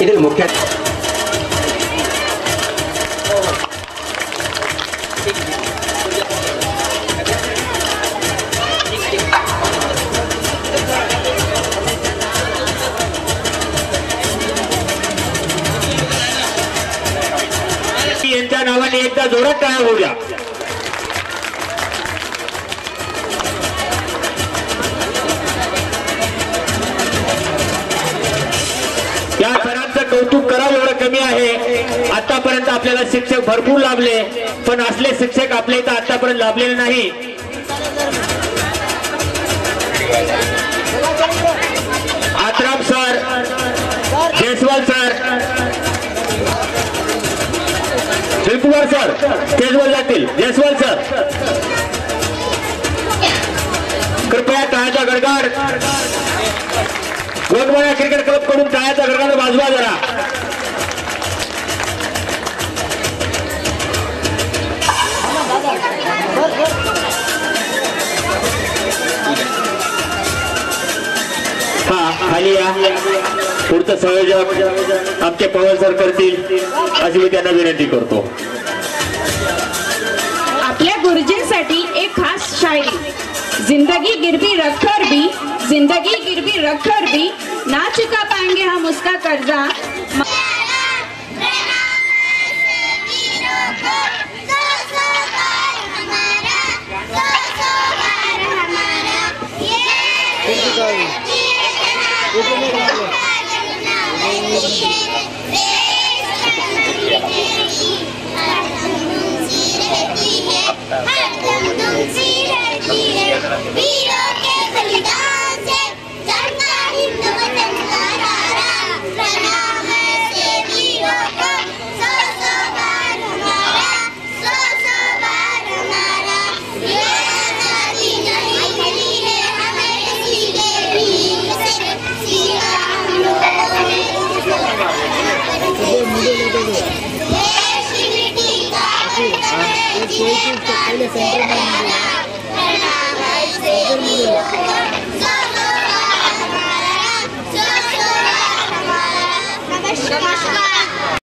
येथील मुख्य यांच्या नावाने एकदा जोरात टाळ्या होऊ द्या. या सरांचं कौतुक करावं एवढं कमी आहे. आतापर्यंत आपल्याला शिक्षक भरपूर लाभले, पण असले शिक्षक आपल्या इथं आतापर्यंत लाभलेले नाही. Atram sir, Jaiswal sir, Shivkumar sir स्टेजवर जातील. जयस्वाल सर कृपया टाळ्याचा गडगड. गोंदवाडा क्रिकेट क्लब कडून टाळ्याचा गडगड वाजवा जरा. हा खाली या. पुढचं संयोजक आमचे पवन सर करतील अशी मी त्यांना विनंती करतो. आपल्या गुरुजींसाठी एक खास शायरी. जिंदगी गिरवी रखकर भी, जिंदगी गिरवी रखकर भी ना चुका पाएंगे हम उसका कर्जा.